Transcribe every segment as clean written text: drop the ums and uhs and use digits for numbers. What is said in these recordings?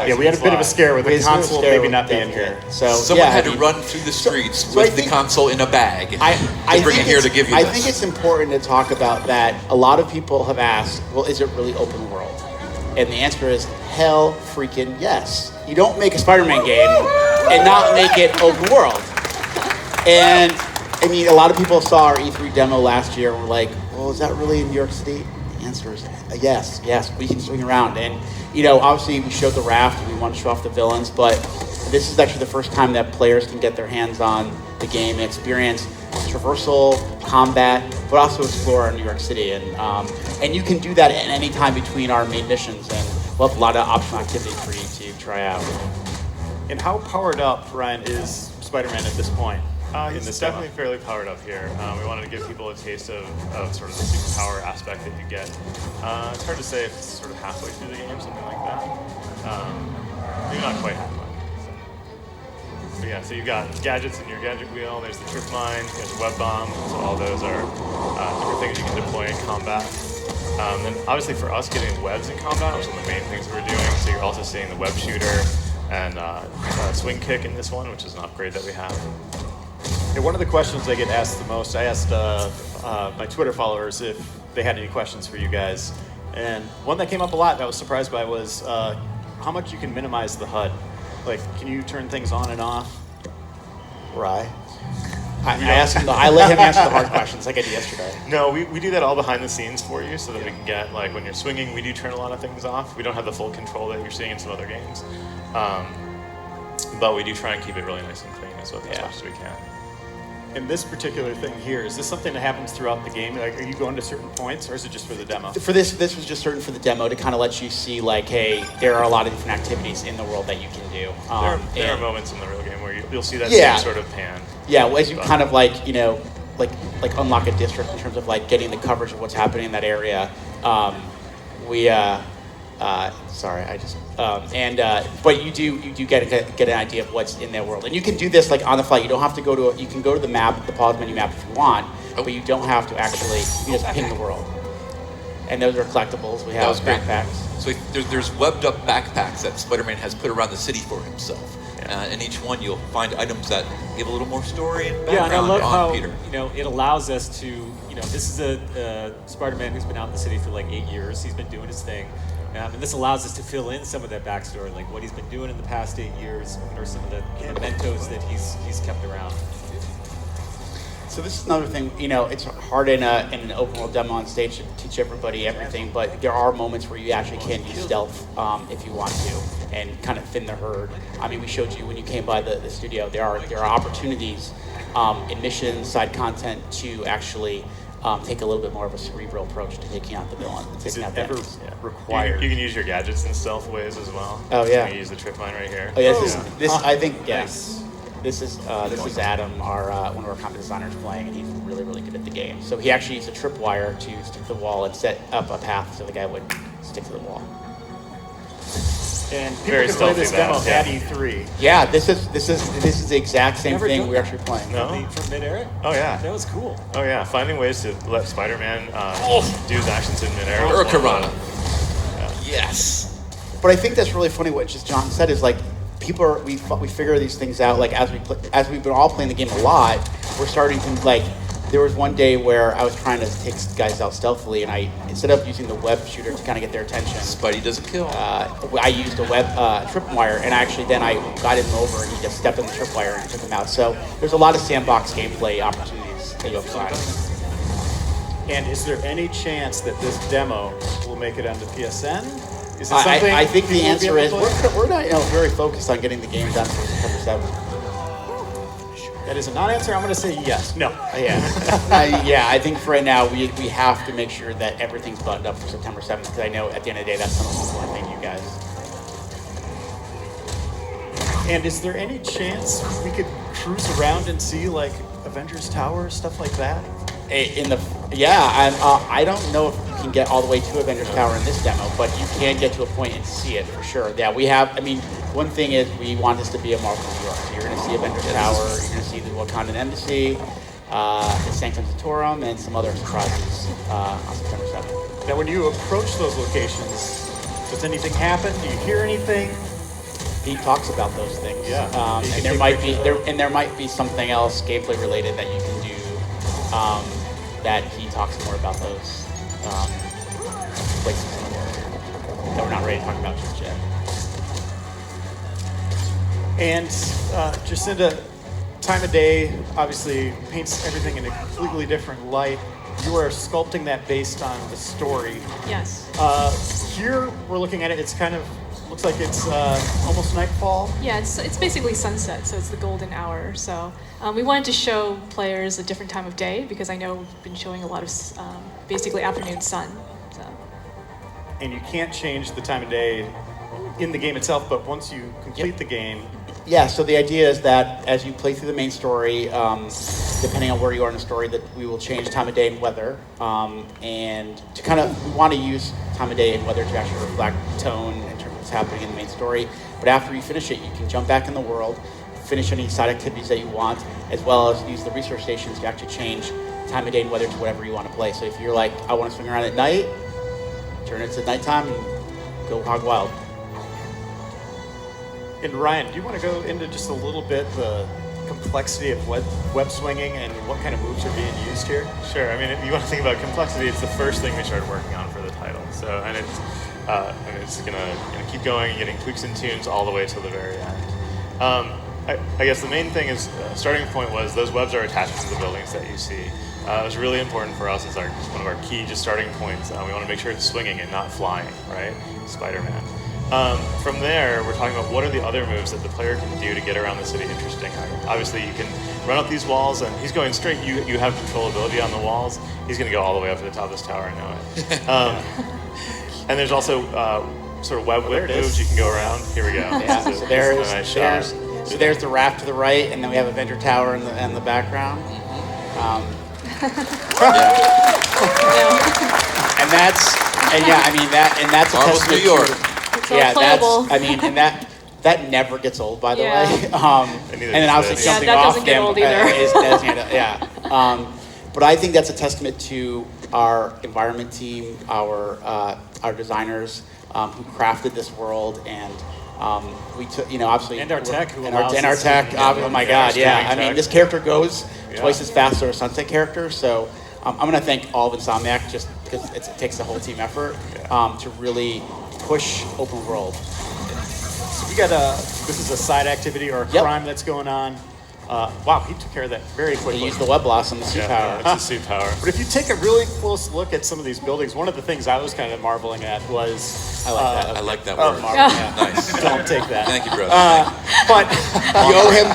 Yeah, we had a bit of a scare with the console maybe not being here. So someone had to run through the streets with the console in a bag to bring it here to give you this. I think it's important to talk about that. A lot of people have asked, well, is it really open world? And the answer is hell freaking yes. You don't make a Spider-Man game and not make it open world. And I mean, a lot of people saw our E3 demo last year and were like, well, is that really in New York City? The answer is yes, we can swing around. And, you know, obviously we showed the raft and we want to show off the villains, but this is actually the first time that players can get their hands on the game and experience traversal, combat, but also explore New York City. And you can do that at any time between our main missions, and we'll have a lot of optional activities for you to try out. And how powered up, Ryan, is Spider-Man at this point? He's definitely fairly powered up here. We wanted to give people a taste of sort of the superpower aspect that you get. It's hard to say if it's sort of halfway through the game, something like that. Maybe not quite halfway. But yeah, so you've got gadgets in your gadget wheel. There's the trip mine, there's web bomb. So all those are different things you can deploy in combat. Then obviously for us, getting webs in combat was one of the main things we're doing. So you're also seeing the web shooter and swing kick in this one, which is an upgrade that we have. Yeah, one of the questions I get asked the most, I asked my Twitter followers if they had any questions for you guys. And one that came up a lot that I was surprised by was how much you can minimize the HUD. Like, can you turn things on and off? Right. I let him answer the hard questions like I did yesterday. No, we do that all behind the scenes for you so that we can get, like, when you're swinging, we do turn a lot of things off. We don't have the full control that you're seeing in some other games. But we do try and keep it really nice and clean as much as we can. In this particular thing here, is this something that happens throughout the game? Like, are you going to certain points, or is it just for the demo? For this was just certain for the demo to kind of let you see, like, hey, there are a lot of different activities in the world that you can do. There are moments in the real game where you'll see that same sort of pan. Yeah, well, as you kind of like, you know, like unlock a district in terms of like getting the coverage of what's happening in that area. But you do get an idea of what's in that world, and you can do this like on the fly. You don't have to go to. You can go to the map, the pause menu map if you want, but you don't have to actually. You just ping the world, and those are collectibles. We have backpacks. So there's webbed up backpacks that Spider-Man has put around the city for himself. And each one you'll find items that give a little more story and background and I love how, Peter. You know, it allows us to, you know, this is a Spider-Man who's been out in the city for like 8 years. He's been doing his thing. And this allows us to fill in some of that backstory, like what he's been doing in the past 8 years, or some of the mementos that he's kept around. So this is another thing, you know, it's hard in an open world demo on stage to teach everybody everything, but there are moments where you actually can use stealth if you want to, and kind of thin the herd. I mean, we showed you when you came by the studio, there are opportunities in missions, side content to actually take a little bit more of a cerebral approach to taking out the villain. Is it ever required? You can use your gadgets in stealth ways as well. Oh yeah. You can use the trip mine right here. Oh yeah. This I think yes. This is Adam, our one of our content designers playing, and he's really, really good at the game. So he actually used a tripwire to stick to the wall and set up a path so the guy would stick to the wall. And people can play this demo at E3. Yeah, this is the exact same thing we're actually playing. No? From midair? Oh yeah. That was cool. Oh yeah, finding ways to let Spider-Man do his actions in midair. Or Karana. Yes. But I think that's really funny what just John said is like, people are, we figure these things out, like as we've been all playing the game a lot, we're starting to like, there was one day where I was trying to take guys out stealthily, and instead of using the web shooter to kind of get their attention, Spidey doesn't kill. I used a web tripwire, and actually then I got him over, and he just stepped on the tripwire and took him out. So there's a lot of sandbox gameplay opportunities that you'll find. And is there any chance that this demo will make it onto PSN? Is it something I think the answer is we're not very focused on getting the game done for September 7th. That is a non-answer. I'm going to say yes. No. Yeah, I think for right now we have to make sure that everything's buttoned up for September 7th, because I know at the end of the day that's the most important thing to you guys. And is there any chance we could cruise around and see like Avengers Tower, stuff like that? I don't know if you can get all the way to Avengers Tower in this demo, but you can get to a point and see it for sure. Yeah, we have. I mean, one thing is we want this to be a Marvel New York. So you're going to see Avengers Tower, you're going to see the Wakandan Embassy, the Sanctum Sanctorum, and some other surprises on September 7th. Now, when you approach those locations, does anything happen? Do you hear anything? he talks about those things. Yeah. And there might be something else gameplay related that you can do that he talks more about those places in the world that we're not ready to talk about just yet. And Jacinda, time of day obviously paints everything in a completely different light. You are sculpting that based on the story. Yes. Here we're looking at it. It's kind of looks like it's almost nightfall. Yeah, it's basically sunset, so it's the golden hour. So we wanted to show players a different time of day because I know we've been showing a lot of basically afternoon sun. So. And you can't change the time of day in the game itself, but once you complete the game. Yeah, so the idea is that as you play through the main story, depending on where you are in the story, that we will change time of day and weather. And to kind of, we want to use time of day and weather to actually reflect tone in terms of what's happening in the main story. But after you finish it, you can jump back in the world, finish any side activities that you want, as well as use the resource stations to actually change time of day and weather to whatever you want to play. So if you're like, I want to swing around at night, turn it to nighttime and go hog wild. And Ryan, do you want to go into just a little bit the complexity of web swinging and what kind of moves are being used here? Sure. I mean, if you want to think about complexity, it's the first thing we started working on for the title. So, and it's gonna keep going and getting tweaks and tunes all the way till the very end. I guess the main thing is starting point was those webs are attached to the buildings that you see. It was really important for us as one of our key just starting points. We want to make sure it's swinging and not flying, right? Spider-Man. From there, we're talking about what are the other moves that the player can do to get around the city interesting. Obviously, you can run up these walls, and he's going straight. You have controllability on the walls. He's going to go all the way up to the top of this tower, I know it. And there's also sort of web moves you can go around. Here we go. Yeah, this is a nice shot. So there's the raft to the right, and then we have a Avenger Tower in the background. And that's a Marvel's testament New York. It's all playable. and that never gets old, by the Yeah. way. And then obviously Yeah, jumping that off doesn't get them old either. yeah. But I think that's a testament to our environment team, our designers who crafted this world, and we took, obviously, And our tech, who and our allows us tech. to- Oh my God, yeah. I mean, tech. this character goes twice as fast as our Sunset character, so I'm going to thank all of Insomniac just because it takes a whole team effort to really push open world. So we got this is a side activity or a Yep. crime that's going on. Wow, he took care of that very They quickly. use the web blossom, the suit power. It's a suit power. But if you take a really close look at some of these buildings, one of the things I was kind of marveling at was I like that. I like that Oh, word. Marvel, Yeah. Nice. don't take that. Thank you, bro. But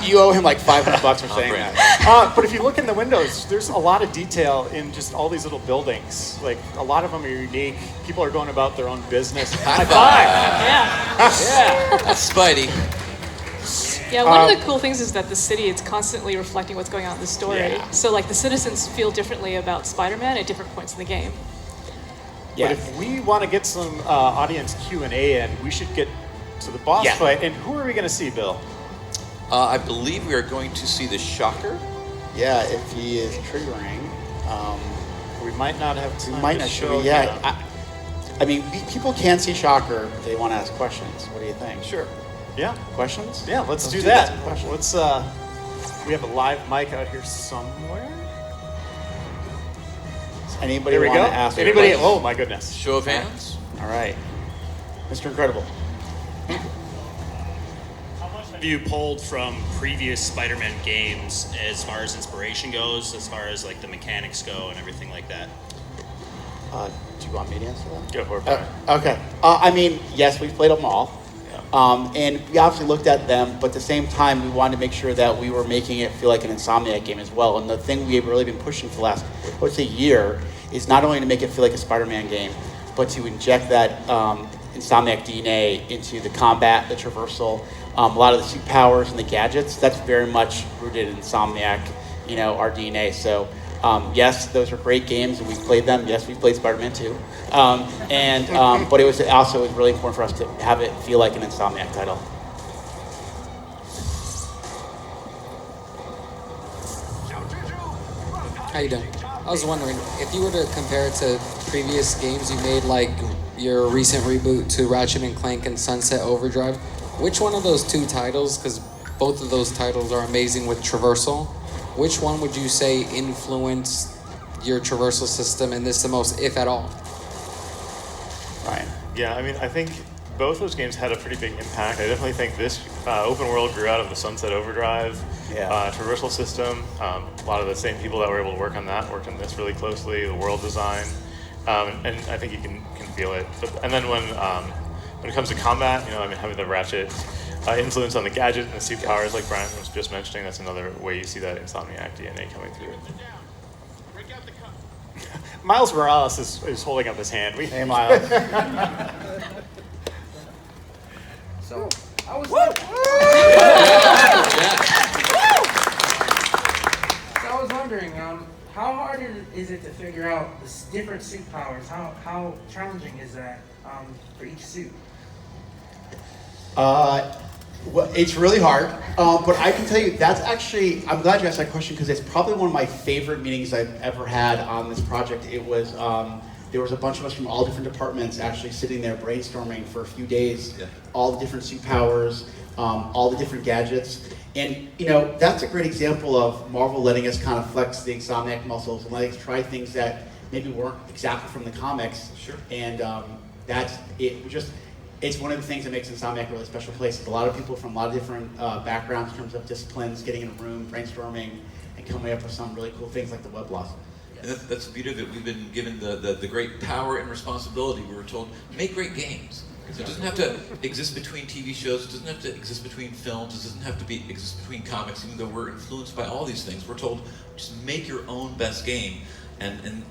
You owe him like $500 for saying brand. that. but if you look in the windows, there's a lot of detail in just all these little buildings. Like a lot of them are unique. People are going about their own business. High five! Yeah. That's Spidey. Yeah, one of the cool things is that the city is constantly reflecting what's going on in the story. Yeah. So like the citizens feel differently about Spider-Man at different points in the game. Yeah. But if we want to get some audience Q&A in, we should get to the boss Yeah. fight. And who are we going to see, Bill? I believe we are going to see the Shocker. Yeah, if he is triggering, We might not have we time might to not show. show. Yeah, I mean, people can see Shocker if they want to ask questions. What do you think? Sure. Yeah. Questions? Yeah, let's do that. that. Questions. Let's we have a live mic out here somewhere. Anybody There we want go. to ask? Anybody? a question? Oh my goodness. Show of hands. All right, Mr. Incredible. How much have you pulled from previous Spider-Man games as far as inspiration goes, as far as like the mechanics go and everything like that? Do you want me to answer that? Go for it. Okay. I mean, yes, we've played them all. And we obviously looked at them, but at the same time, we wanted to make sure that we were making it feel like an Insomniac game as well. And the thing we've really been pushing for the last, I would say, year is not only to make it feel like a Spider-Man game, but to inject that Insomniac DNA into the combat, the traversal, a lot of the suit powers and the gadgets. That's very much rooted in Insomniac, our DNA. So yes, those are great games, and we've played them. Yes, we've played Spider-Man 2. But it was really important for us to have it feel like an Insomniac title. How you doing? I was wondering, if you were to compare it to previous games you made, like your recent reboot to Ratchet and Clank and Sunset Overdrive, Which one of those two titles, because both of those titles are amazing with traversal, which one would you say influenced your traversal system in this the most, if at all? Ryan. Yeah, I mean, I think both those games had a pretty big impact. I definitely think this open world grew out of the Sunset Overdrive traversal system. A lot of the same people that were able to work on that worked on this really closely, the world design, and I think you can feel it. And then when it comes to combat, I mean, having the Ratchet influence on the gadget and the suit powers, like Brian was just mentioning, that's another way you see that Insomniac DNA coming through. Miles Morales is holding up his hand. Hey, Miles. So I was wondering, how hard is it to figure out the different suit powers? How challenging is that for each suit? Well, it's really hard, but I can tell you that's actually, I'm glad you asked that question because it's probably one of my favorite meetings I've ever had on this project. It was, there was a bunch of us from all different departments actually sitting there brainstorming for a few days, all the different suit powers, all the different gadgets. And that's a great example of Marvel letting us kind of flex the Insomniac muscles and letting us try things that maybe weren't exactly from the comics. Sure. And that's it. It's one of the things that makes Insomniac a really special place. It's a lot of people from a lot of different backgrounds in terms of disciplines getting in a room, brainstorming, and coming up with some really cool things like the Web Blossom. And that's the beauty of it. We've been given the great power and responsibility. We were told, make great games. So it doesn't have to exist between TV shows. It doesn't have to exist between films. It doesn't have to exist between comics, even though we're influenced by all these things. We're told, just make your own best game and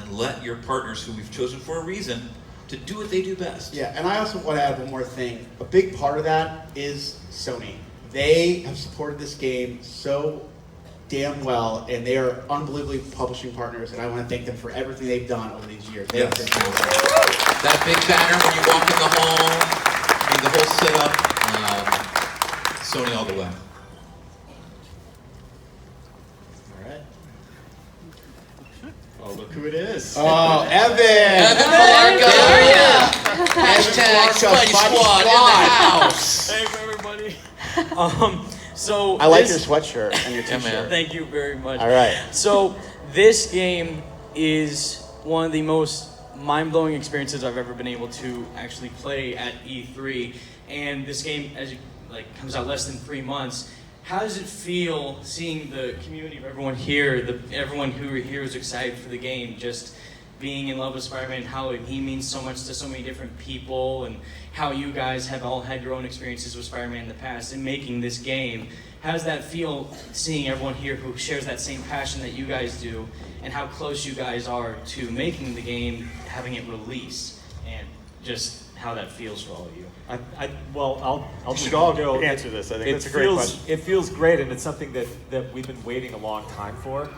let your partners, who we've chosen for a reason, to do what they do best. Yeah, and I also want to add one more thing. A big part of that is Sony. They have supported this game so damn well, and they are unbelievably publishing partners, and I want to thank them for everything they've done over these years. They have been fantastic. That big banner when you walk in the hall, I mean, the whole setup, Sony all the way. All right. Oh, look who it is. Oh, Evan! Evan Filarca! Hashtag Spidey Squad in the house! Hey, everybody. So I like your sweatshirt and your t-shirt. man. Thank you very much. All right. So this game is one of the most mind-blowing experiences I've ever been able to actually play at E3. And this game, as comes out less than 3 months. How does it feel seeing the community of everyone here, everyone who here is excited for the game, just being in love with Spider-Man, how he means so much to so many different people, and how you guys have all had your own experiences with Spider-Man in the past and making this game. How does that feel seeing everyone here who shares that same passion that you guys do, and how close you guys are to making the game, having it release, and just how that feels for all of you? I'll should all go answer this. I think that's a great question. It feels great, and it's something that we've been waiting a long time for.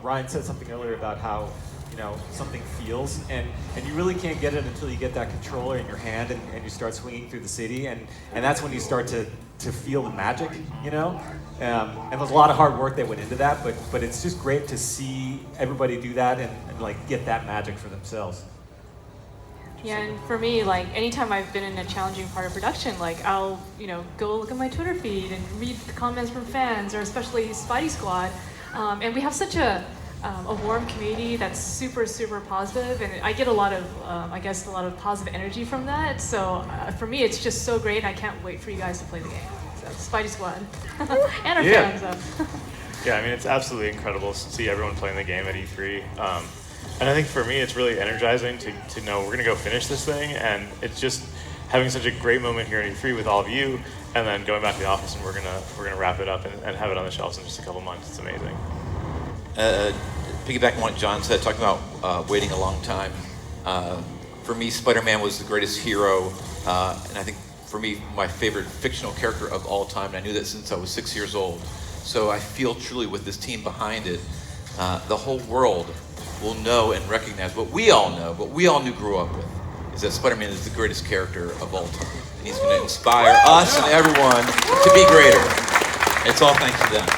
Ryan said something earlier about how something feels, and you really can't get it until you get that controller in your hand and you start swinging through the city, and that's when you start to feel the magic, and there's a lot of hard work that went into that, but it's just great to see everybody do that and get that magic for themselves. Yeah, and for me, anytime I've been in a challenging part of production, I'll, go look at my Twitter feed and read the comments from fans, or especially Spidey Squad, and we have such a warm community that's super, super positive, and I get a lot of, a lot of positive energy from that. So for me, it's just so great, and I can't wait for you guys to play the game. So Spidey Squad and our fans. Yeah, I mean, it's absolutely incredible to see everyone playing the game at E3. And I think for me, it's really energizing to know we're going to go finish this thing, and it's just having such a great moment here at E3 with all of you, and then going back to the office and we're gonna wrap it up and have it on the shelves in just a couple months. It's amazing. Piggybacking on what John said, talking about waiting a long time. For me, Spider-Man was the greatest hero, and I think for me, my favorite fictional character of all time. And I knew that since I was 6 years old. So I feel truly with this team behind it, the whole world will know and recognize what we all know, what we all grew up with, is that Spider-Man is the greatest character of all time. And he's going to inspire us and everyone to be greater. It's all thanks to them.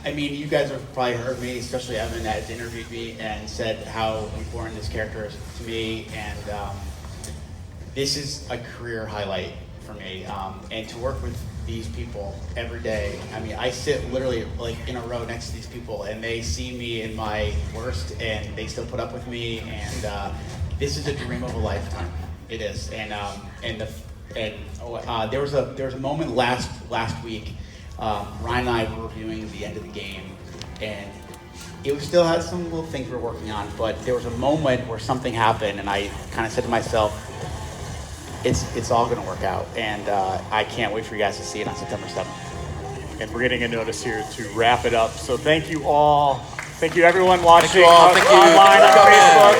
I mean, you guys have probably heard me, especially Evan, that has interviewed me and said how important this character is to me. And this is a career highlight for me. And to work with these people every day. I mean, I sit literally like in a row next to these people, and they see me in my worst, and they still put up with me. And this is a dream of a lifetime. It is. There was a moment last week. Ryan and I were reviewing the end of the game, and it still had some little things we were working on. But there was a moment where something happened, and I kind of said to myself, it's all going to work out, and I can't wait for you guys to see it on September 7th. And we're getting a notice here to wrap it up. So thank you all. Thank you everyone watching Thank you all. Thank you. online on Facebook.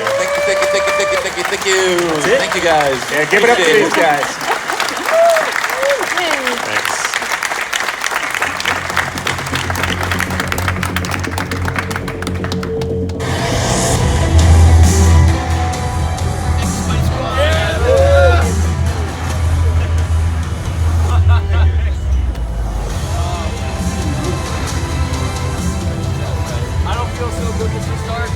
Thank you. Thank you guys. Yeah, give it up to Appreciate these guys. I don't feel so good at the start.